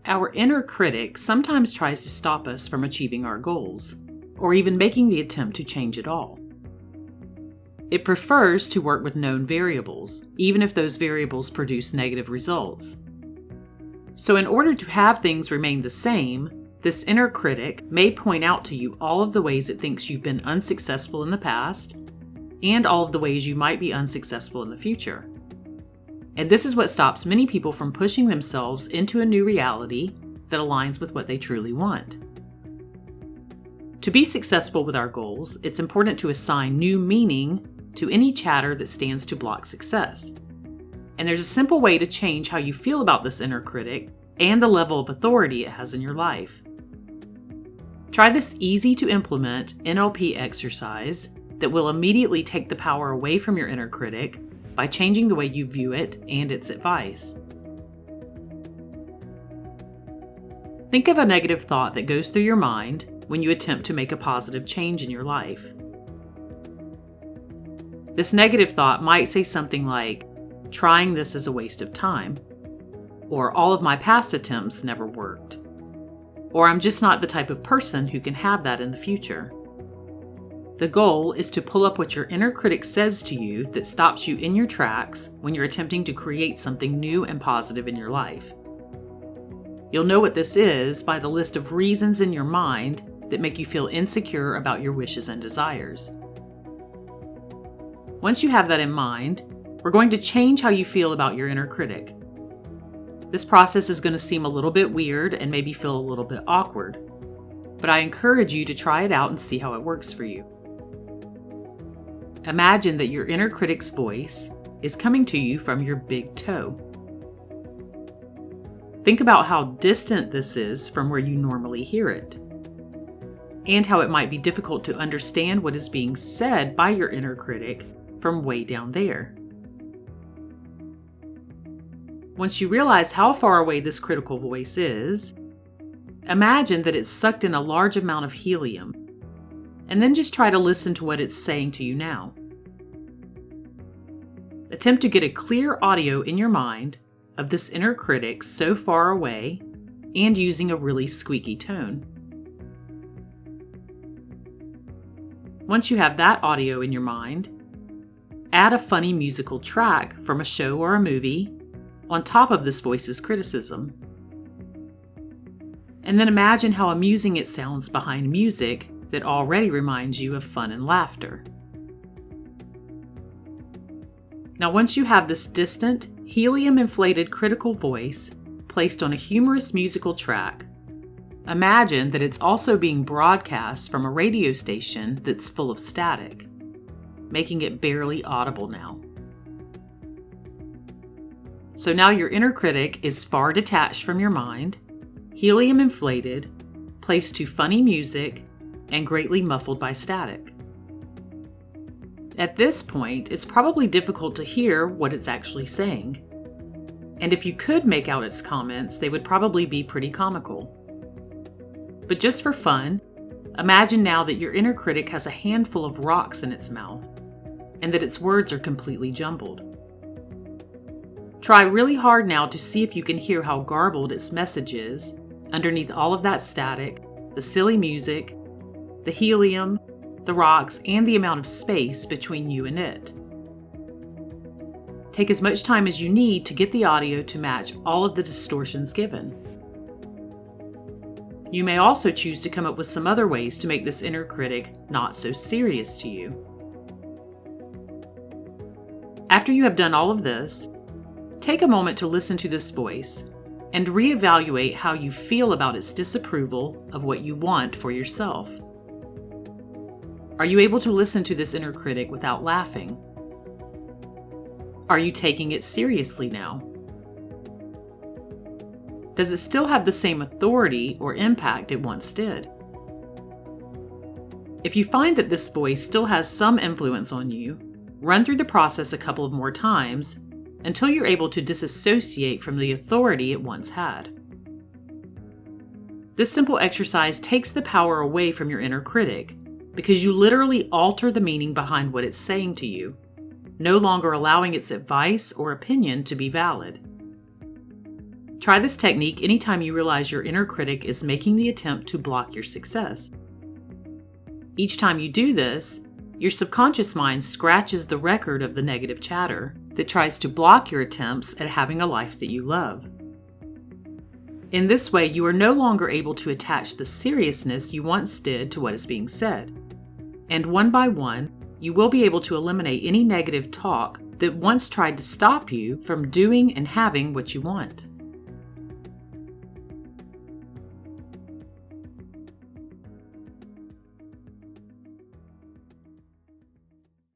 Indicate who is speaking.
Speaker 1: Our inner critic sometimes tries to stop us from achieving our goals, or even making the attempt to change it all. It prefers to work with known variables, even if those variables produce negative results. So in order to have things remain the same, this inner critic may point out to you all of the ways it thinks you've been unsuccessful in the past, and all of the ways you might be unsuccessful in the future. And this is what stops many people from pushing themselves into a new reality that aligns with what they truly want. To be successful with our goals, it's important to assign new meaning to any chatter that stands to block success. And there's a simple way to change how you feel about this inner critic and the level of authority it has in your life. Try this easy to implement NLP exercise that will immediately take the power away from your inner critic by changing the way you view it and its advice. Think of a negative thought that goes through your mind when you attempt to make a positive change in your life. This negative thought might say something like, "Trying this is a waste of time," or "All of my past attempts never worked," or "I'm just not the type of person who can have that in the future." The goal is to pull up what your inner critic says to you that stops you in your tracks when you're attempting to create something new and positive in your life. You'll know what this is by the list of reasons in your mind that make you feel insecure about your wishes and desires. Once you have that in mind, we're going to change how you feel about your inner critic. This process is going to seem a little bit weird and maybe feel a little bit awkward, but I encourage you to try it out and see how it works for you. Imagine that your inner critic's voice is coming to you from your big toe. Think about how distant this is from where you normally hear it, and how it might be difficult to understand what is being said by your inner critic from way down there. Once you realize how far away this critical voice is, imagine that it's sucked in a large amount of helium, and then just try to listen to what it's saying to you now. Attempt to get a clear audio in your mind of this inner critic so far away and using a really squeaky tone. Once you have that audio in your mind, add a funny musical track from a show or a movie on top of this voice's criticism. And then imagine how amusing it sounds behind music that already reminds you of fun and laughter. Now, once you have this distant, helium-inflated critical voice placed on a humorous musical track, imagine that it's also being broadcast from a radio station that's full of static, making it barely audible now. So now your inner critic is far detached from your mind, helium-inflated, placed to funny music, and greatly muffled by static. At this point, it's probably difficult to hear what it's actually saying. And if you could make out its comments, they would probably be pretty comical. But just for fun, imagine now that your inner critic has a handful of rocks in its mouth, and that its words are completely jumbled. Try really hard now to see if you can hear how garbled its message is underneath all of that static, the silly music, the helium, the rocks, and the amount of space between you and it. Take as much time as you need to get the audio to match all of the distortions given. You may also choose to come up with some other ways to make this inner critic not so serious to you. After you have done all of this, take a moment to listen to this voice and reevaluate how you feel about its disapproval of what you want for yourself. Are you able to listen to this inner critic without laughing? Are you taking it seriously now? Does it still have the same authority or impact it once did? If you find that this voice still has some influence on you, run through the process a couple of more times until you're able to disassociate from the authority it once had. This simple exercise takes the power away from your inner critic because you literally alter the meaning behind what it's saying to you, no longer allowing its advice or opinion to be valid. Try this technique anytime you realize your inner critic is making the attempt to block your success. Each time you do this, your subconscious mind scratches the record of the negative chatter that tries to block your attempts at having a life that you love. In this way, you are no longer able to attach the seriousness you once did to what is being said. And one by one, you will be able to eliminate any negative talk that once tried to stop you from doing and having what you want.